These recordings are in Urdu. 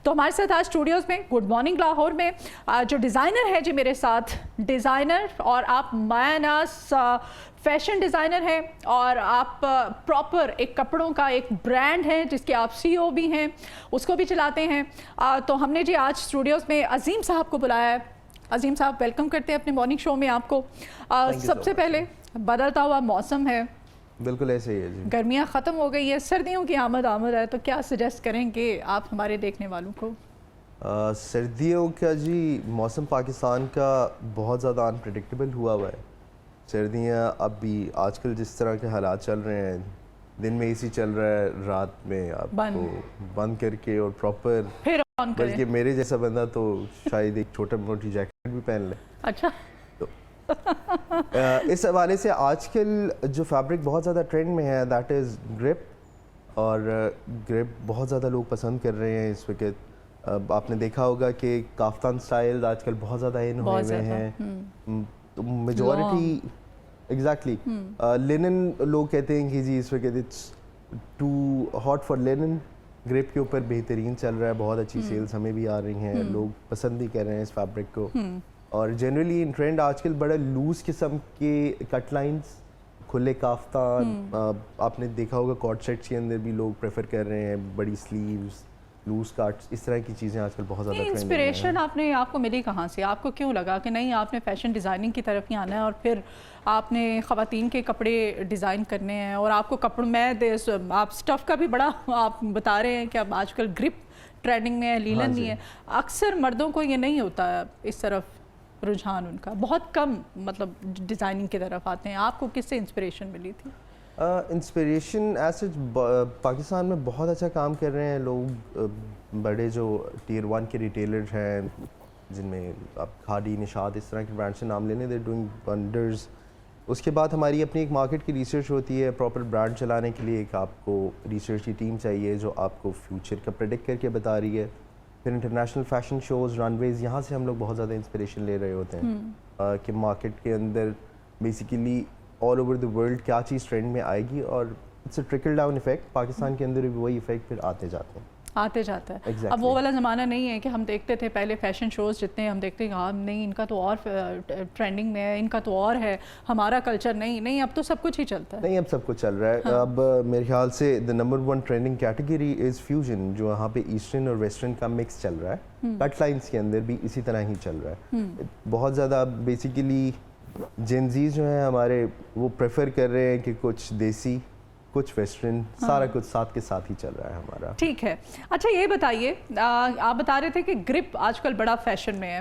تو ہمارے ساتھ آج اسٹوڈیوز میں گڈ مارننگ لاہور میں جو ڈیزائنر ہے جی میرے ساتھ ڈیزائنر، اور آپ مایا ناز فیشن ڈیزائنر ہیں اور آپ پراپر ایک کپڑوں کا ایک برانڈ ہے جس کے آپ سی او بھی ہیں، اس کو بھی چلاتے ہیں. تو ہم نے جی آج اسٹوڈیوز میں عظیم صاحب کو بلایا ہے. عظیم صاحب ویلکم کرتے ہیں اپنے مارننگ شو میں آپ کو. سب سے پہلے بدلتا ہوا موسم ہے، بالکل ایسے ہی ہے جی. گرمیاں ختم ہو گئی ہے، سردیوں کی آمد ہے، تو کیا سجیسٹ کریں گے آپ ہمارے دیکھنے والوں کو؟ سردیوں کا جی موسم پاکستان کا بہت زیادہ انپریڈکٹیبل ہوا ہے. سردیاں اب بھی آج کل جس طرح کے حالات چل رہے ہیں، دن میں اے سی چل رہا ہے، رات میں آپ کو بند کر کے اور پراپر، بلکہ میرے جیسا بندہ تو شاید ایک چھوٹا موٹی جیکٹ بھی پہن لے. اچھا. اس حوالے سے آج کل جو فیبرک بہت زیادہ ٹرینڈ میں ہے دیٹ از گرپ، اور گرپ بہت زیادہ لوگ پسند کر رہے ہیں اس وقت. آپ نے دیکھا ہوگا کہ کافتان سٹائل آج کل بہت زیادہ ان ہوئے ہوئے ہیں. میجورٹی ایگزیکٹلی لینن لوگ کہتے ہیں کہ جی اس وقت it's too hot for linen. گریپ کے اوپر بہترین چل رہا ہے، بہت اچھی سیلز ہمیں بھی آ رہی ہیں، لوگ پسند بھی کر رہے ہیں اس فیبرک کو. اور جنرلی ان ٹرینڈ آج کل بڑا لوز قسم کے کٹ لائنز، کھلے کافتان، آپ نے دیکھا ہوگا کارڈ سیٹس کے اندر بھی لوگ پریفر کر رہے ہیں، بڑی سلیوز، لوز کٹس، اس طرح کی چیزیں آج کل بہت زیادہ ٹرینڈ میں ہیں. انسپریشن آپ کو ملی کہاں سے؟ آپ کو کیوں لگا کہ نہیں آپ نے فیشن ڈیزائننگ کی طرف ہی آنا ہے اور پھر آپ نے خواتین کے کپڑے ڈیزائن کرنے ہیں؟ اور آپ کو کپڑوں میں آپ سٹف کا بھی بڑا آپ بتا رہے ہیں کہ اب آج کل گرپ ٹرینڈنگ میں ہے، لیلن نہیں ہے. اکثر مردوں کو یہ نہیں ہوتا ہے اس طرف رجحان، ان کا بہت کم مطلب ڈیزائننگ کی طرف آتے ہیں. آپ کو کس سے انسپریشن ملی تھی؟ انسپریشن ایسے پاکستان میں بہت اچھا کام کر رہے ہیں لوگ، بڑے جو ٹیئر 1 کے ریٹیلر ہیں جن میں آپ کھادی، نشاد، اس طرح کے برانڈ سے نام لینے، دے ڈوئنگ ونڈرز. اس کے بعد ہماری اپنی ایک مارکیٹ کی ریسرچ ہوتی ہے. پراپر برانڈ چلانے کے لیے ایک آپ کو ریسرچ کی ٹیم چاہیے جو آپ کو فیوچر کا پریڈکٹ کر کے بتا رہی ہے. پھر انٹرنیشنل فیشن شوز، رن ویز، یہاں سے ہم لوگ بہت زیادہ انسپریشن لے رہے ہوتے ہیں کہ مارکیٹ کے اندر basically all over the world کیا چیز ٹرینڈ میں آئے گی، اور it's a trickle down effect. Pakistan کے اندر بھی وہی افیکٹ پھر آتے جاتا ہے. اب وہ والا زمانہ نہیں ہے کہ ہم دیکھتے تھے پہلے فیشن شوز جتنے ہم دیکھتے ہیں ہاں نہیں ان کا تو اور ٹرینڈنگ میں ہے، ان کا تو اور ہے، ہمارا کلچر نہیں. اب تو سب کچھ ہی چلتا ہے. نہیں، اب سب کچھ چل رہا ہے. اب میرے خیال سے the number 1 trending category is fusion, جو یہاں پہ ایسٹرن اور ویسٹرن کا مکس چل رہا ہے. کٹ لائنس کے اندر بھی اسی طرح ہی چل رہا ہے. بہت زیادہ بیسیکلی جینزیز جو ہیں ہمارے وہ پریفر کر رہے ہیں کہ کچھ دیسی، کچھ ویسٹرن، سارا کچھ ساتھ کے ساتھ ہی چل رہا ہے ہمارا. ٹھیک ہے. اچھا یہ بتائیے، آپ بتا رہے تھے کہ گرپ آج کل بڑا فیشن میں ہے.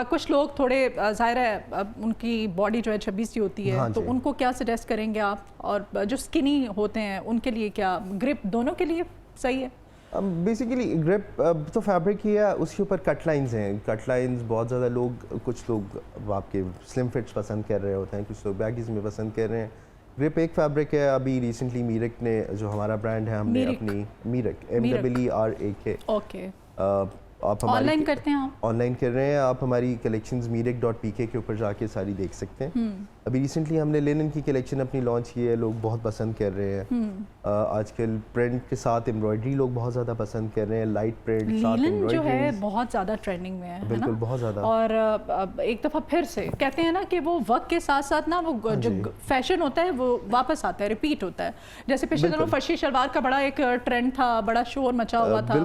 کچھ لوگ تھوڑے ظاہر ہے ان کی باڈی جو ہے 26 سی ہوتی ہے، تو ان کو کیا سجیسٹ کریں گے آپ؟ اور جو سکنی ہوتے ہیں ان کے لیے کیا گرپ دونوں کے لیے صحیح ہے؟ بیسیکلی گرپ تو فیبرک ہی ہے، اس کے اوپر کٹ لائنز ہیں. کٹ لائنز بہت زیادہ لوگ، کچھ لوگ آپ کے سلم فٹس پسند کر رہے ہوتے ہیں، کچھ لوگ بیگیز میں پسند کر رہے ہیں. گرپ ایک فیبرک ہے. ابھی ریسنٹلی میرک نے، جو ہمارا برانڈ ہے، ہم نے اپنی میرک MERAK، اوکے، آپ آن لائن کرتے ہیں؟ آپ آن لائن کر رہے ہیں. آپ ہماری کلیکشنز میرک.pk کے اوپر جا کے ساری دیکھ سکتے ہیں. ابھی ریسنٹلی ہم نے لینن کی کلیکشن اپنی لانچ کی ہے، لوگ بہت پسند کر رہے ہیں. آج کل پرنٹ کے ساتھ ایمبرائڈری لوگ بہت زیادہ پسند کر رہے ہیں. لائٹ پرنٹ ساتھ لیلن جو ہے بہت زیادہ ٹرینڈنگ میں ہے، بالکل بہت زیادہ. اور ایک دفعہ پھر سے کہتے ہیں نا کہ وہ وقت کے ساتھ ساتھ نا وہ جو فیشن ہوتا ہے وہ واپس آتا ہے، ریپیٹ ہوتا ہے. جیسے پچھلے دنوں فرشی شلوار کا بڑا ایک ٹرینڈ تھا، بڑا شور مچا ہوا تھا.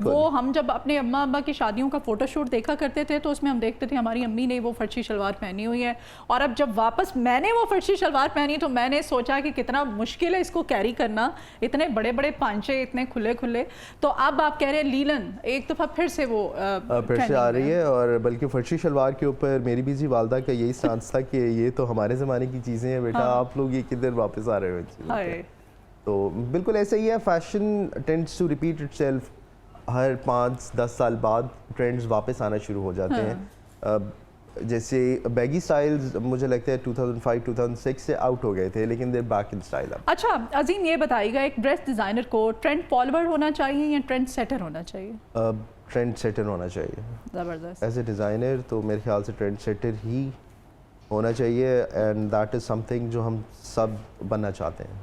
وہ ہم جب اپنے اماں ابا کی شادیوں کا فوٹو شوٹ دیکھا کرتے تھے تو اس میں ہم دیکھتے تھے ہماری امی نے وہ فرشی شلوار پہنی ہوئی ہے. اور اب جب واپس میں نے وہ فرشی شلوار پہنی تو میں نے سوچا کہ کتنا مشکل ہے اس کو کیری کرنا، اتنے بڑے بڑے پانچے، اتنے کھلے کھلے. تو اب آپ کہہ رہے ہیں لیلن ایک دفعہ پھر سے وہ پھر سے آ رہی ہے. اور بلکہ فرشی شلوار کے اوپر میری بھی جی والدہ کا یہی سٹانس تھا کہ یہ تو ہمارے زمانے کی چیزیں ہیں بیٹا، آپ لوگ یہ کدھر واپس آ رہے ہو. تو بالکل ایسا ہی ہے. Fashion tends to repeat itself. ہر 5-10 سال بعد ٹرینڈز واپس آنا شروع ہو جاتے ہیں. جیسے بیگی سٹائلز مجھے لگتا ہے 2005-2006 سے آؤٹ ہو گئے تھے، لیکن دیر بیک ان سٹائل اب. اچھا عظیم یہ بتائیے گا، ایک ڈریس ڈیزائنر کو ٹرینڈ فالوور ہونا چاہیے یا ٹرینڈ سیٹر ہونا چاہیے؟ ٹرینڈ سیٹر ہونا چاہیے. زبردست. ایز اے ڈیزائنر تو میرے خیال سے ٹرینڈ سیٹر ہی ہونا چاہیے، and that is some thing جو ہم سب بننا چاہتے ہیں.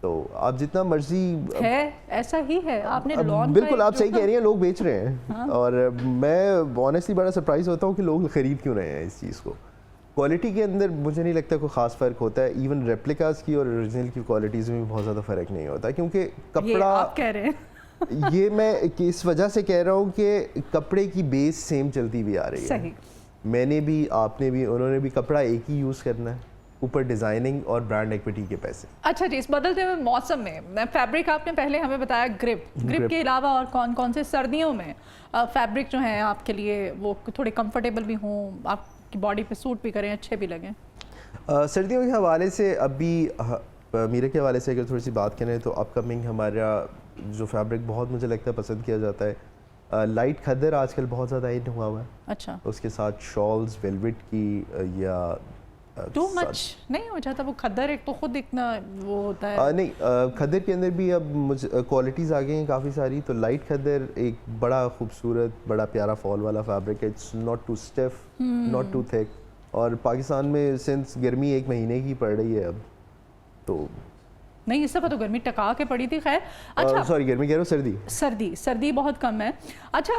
تو آپ جتنا مرضی ہے ایسا ہی ہے. آپ نے لون بالکل آپ صحیح کہہ رہی ہیں, لوگ بیچ رہے ہیں اور میں آنیسٹلی بڑا سرپرائز ہوتا ہوں کہ لوگ خرید کیوں رہے ہیں اس چیز کو. کوالٹی کے اندر مجھے نہیں لگتا کوئی خاص فرق ہوتا ہے, ایون ریپلیکاز کی اور اوریجنل کی کوالٹیز میں بھی بہت زیادہ فرق نہیں ہوتا, کیونکہ کپڑا آپ کہہ رہے ہیں یہ میں اس وجہ سے کہہ رہا ہوں کہ کپڑے کی بیس سیم چلتی بھی آ رہی ہے. صحیح, میں نے بھی, آپ نے بھی, انہوں نے بھی کپڑا ایک ہی یوز کرنا ہے, اوپر ڈیزائننگ اور برانڈ ایکویٹی کے پیسے. اچھا جی, اس بدلتے ہوئے موسم میں فیبرک آپ نے پہلے ہمیں بتایا گرپ کے علاوہ اور کون کون سے سردیوں میں فیبرک جو ہیں آپ کے لیے وہ تھوڑے کمفرٹیبل بھی ہوں, آپ کی باڈی پہ سوٹ بھی کریں, اچھے بھی لگیں؟ سردیوں کے حوالے سے ابھی میرے کے حوالے سے اگر تھوڑی سی بات کریں تو اپ کمنگ ہمارا جو فیبرک بہت مجھے لگتا ہے پسند کیا جاتا ہے, لائٹ کھدر آج کل بہت زیادہ ان ہوا ہوا ہے. اچھا, اس کے ساتھ شالز ویلوٹ کی یا ٹو مچ نہیں ہو جاتا وہ کھدر, ایک تو خود اتنا وہ ہوتا ہے. نہیں, کھدر کے اندر بھی اب مجھے کوالٹیز آ گئی ہیں کافی ساری. تو لائٹ کھدر ایک بڑا خوبصورت بڑا پیارا فال والا فیبرک ہے, it's not too stiff not too thick, اور پاکستان میں سنس گرمی 1 مہینے کی پڑ رہی ہے اب, تو نہیں اس دفعہ تو گرمی ٹکا کے پڑی تھی. خیر اچھا, سوری گرمی کہہ رہا ہوں, سردی بہت کم ہے. اچھا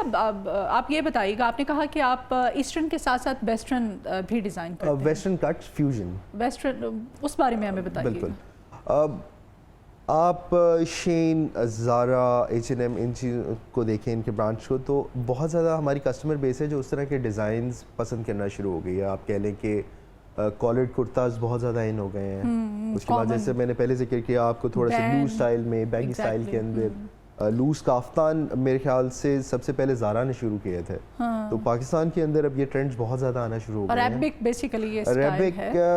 آپ یہ بتائیے گا, آپ نے کہا کہ آپ ایسٹرن کے ساتھ ساتھ ویسٹرن بھی ڈیزائن کرتے ہیں. ویسٹرن کٹ فیوژن, ویسٹرن, اس بارے میں ہمیں بتائیے. بالکل, آپ شین, زارا, H&M ان چیزوں کو دیکھیں, ان کے برانڈس کو, تو بہت زیادہ ہماری کسٹمر بیس ہے جو اس طرح کے ڈیزائنز پسند کرنا شروع ہو گئی ہے. آپ کہہ لیں کہ کالرڈ کرتاز بہت زیادہ ان ہو گئے ہیں. اس کے بعد جیسے میں نے پہلے ذکر کیا آپ کو, تھوڑا سا لوز اسٹائل میں, بیگی اسٹائل کے اندر لوز کافتان میرے خیال سے سب سے پہلے زارا نے شروع کیے تھے. تو پاکستان کے اندر اب یہ ٹرینڈز بہت زیادہ آنا شروع ہو گئے ہیں. عربک بیسیکلی یہ اسٹائل ہے,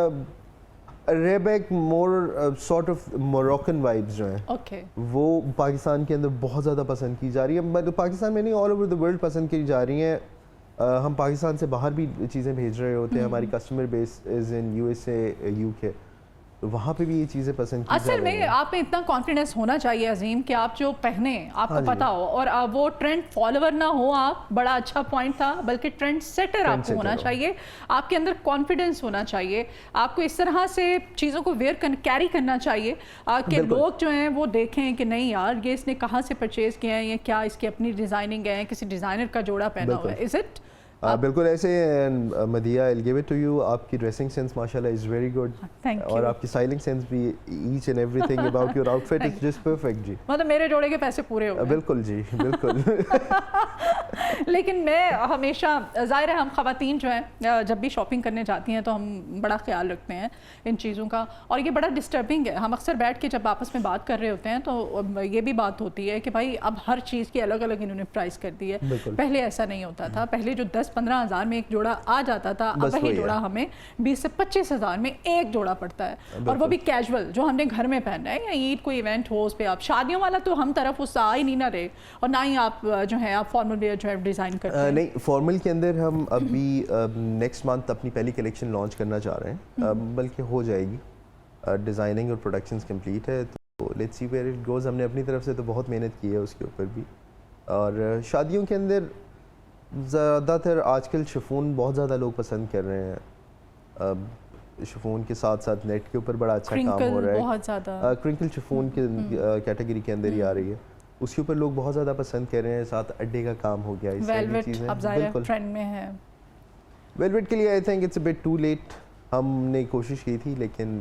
Arabic more sort of Moroccan vibes جو ہیں وہ پاکستان کے اندر بہت زیادہ پسند کی جا رہی ہے. پاکستان میں نہیں, آل اوور دا ورلڈ پسند کی جا رہی ہیں. ہم پاکستان سے باہر بھی چیزیں بھیج رہے ہوتے ہیں, ہماری کسٹمر بیس از ان USA UK, وہاں پہ بھی یہ چیزیں پسند کی جا رہی ہیں. اصل میں آپ میں اتنا کانفیڈنس ہونا چاہیے عظیم کہ آپ جو پہنیں آپ کو پتا ہو, اور وہ ٹرینڈ فالوور نہ ہو آپ, بڑا اچھا پوائنٹ تھا, بلکہ ٹرینڈ سیٹر آپ کو ہونا چاہیے. آپ کے اندر کانفیڈنس ہونا چاہیے, آپ کو اس طرح سے چیزوں کو کیری کرنا چاہیے کہ لوگ جو ہیں وہ دیکھیں کہ نہیں یار یہ اس نے کہاں سے پرچیز کیا ہے, یہ کیا اس کی اپنی ڈیزائننگ ہے, کسی ڈیزائنر کا جوڑا پہنا ہوا ہے. از اٹ بالکل ایسے. Madhya I'll give it to you, آپ کی ڈریسنگ سینس ماشاءاللہ از ویری گڈ, اور آپ کی اسٹائلنگ سینس بھی, each and everything about your outfit is just perfect. جی مطلب میرے جوڑے کے پیسے پورے ہو گئے. بالکل جی بالکل. لیکن میں ہمیشہ, ظاہر ہے ہم خواتین جو ہیں جب بھی شاپنگ کرنے جاتی ہیں تو ہم بڑا خیال رکھتے ہیں ان چیزوں کا, اور یہ بڑا ڈسٹربنگ ہے. ہم اکثر بیٹھ کے جب آپس میں بات کر رہے ہوتے ہیں تو یہ بھی بات ہوتی ہے کہ بھائی اب ہر چیز کی الگ الگ انہوں نے پرائز کر دی ہے. پہلے ایسا نہیں ہوتا تھا, پہلے جو 10-15 ہزار میں ایک جوڑا آ جاتا تھا, اب وہی جوڑا ہمیں 20 سے 25 ہزار میں ایک جوڑا پڑتا ہے, اور وہ بھی کیجول جو ہم نے گھر میں پہننا ہے, یا عید کوئی ایونٹ ہو اس پہ. آپ شادیوں والا تو ہم طرف اس سے آ ہی نہیں نہ رہے, اور نہ ہی آپ جو ہے آپ فارمل ویئر جو ہے ڈیزائن کرتے ہیں. نہیں, فارمل کے اندر ہم ابھی نیکسٹ منتھ اپنی پہلی کلیکشن لانچ کرنا چاہ رہے ہیں, بلکہ ہو جائے گی, ڈیزائننگ اور پروڈکشنز کمپلیٹ ہے, تو let's see where it goes. ہم نے اپنی طرف سے تو بہت محنت کی ہے اس کے اوپر بھی. اور شادیوں کے اندر زیادہ تر آج کل شفون بہت زیادہ لوگ پسند کر رہے ہیں. شفون کے ساتھ ساتھ نیٹ کے اوپر بڑا اچھا کام ہو رہا ہے, بہت زیادہ کرنکل شفون کے کیٹیگری کے اندر ہی آ رہی ہے, اس کے اوپر لوگ بہت زیادہ پسند کر رہے ہیں. ساتھ اڈے کا کام ہو گیا, اس طرح کی چیزیں بالکل ٹرینڈ میں ہے. ویلویٹ کے لیے I think it's a bit too late. ہم نے کوشش کی تھی, لیکن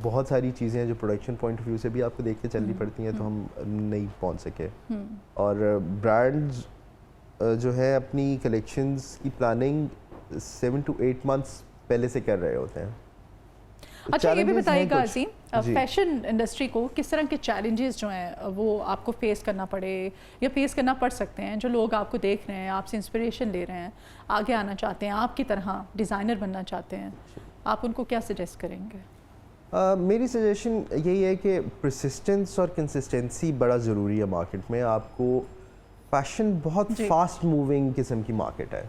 بہت ساری چیزیں جو پروڈکشن پوائنٹ آف ویو سے بھی آپ کو دیکھ کے چلنی پڑتی ہیں, تو ہم نہیں پہنچ سکے. اور برانڈز جو ہے اپنی کلیکشنز کی پلاننگ 7 to 8 months پہلے سے کر رہے ہوتے ہیں. اچھا یہ بھی بتائیے گا عظیم, فیشن انڈسٹری کو کس طرح کے چیلنجز جو ہیں وہ آپ کو فیس کرنا پڑے یا فیس کرنا پڑ سکتے ہیں, جو لوگ آپ کو دیکھ رہے ہیں, آپ سے انسپریشن لے رہے ہیں, آگے آنا چاہتے ہیں, آپ کی طرح ڈیزائنر بننا چاہتے ہیں, آپ ان کو کیا سجیسٹ کریں گے؟ میری سجیشن یہی ہے کہ پرسسٹنس اور کنسسٹنسی بڑا ضروری ہے مارکیٹ میں. آپ کو فیشن بہت فاسٹ موونگ قسم کی مارکیٹ ہے.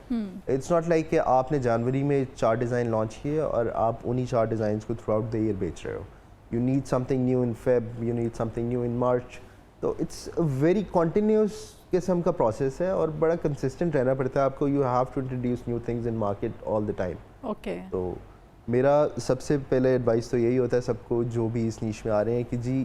اٹس ناٹ لائک کہ آپ نے جنوری میں 4 ڈیزائن لانچ کیے اور آپ انہی 4 ڈیزائنس کو تھرو آؤٹ دا ایئر بیچ رہے ہو. You need something new in Feb, you need something new in March. تو اٹس ویری کنٹینیوس قسم کا پروسیس ہے, اور بڑا کنسسٹنٹ رہنا پڑتا ہے آپ کو. You have to introduce new things in market all the time. Okay, تو میرا سب سے پہلے ایڈوائس تو یہی ہوتا ہے سب کو جو بھی اس نیش میں آ رہے ہیں کہ جی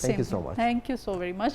Thank you so much. Thank you so very much.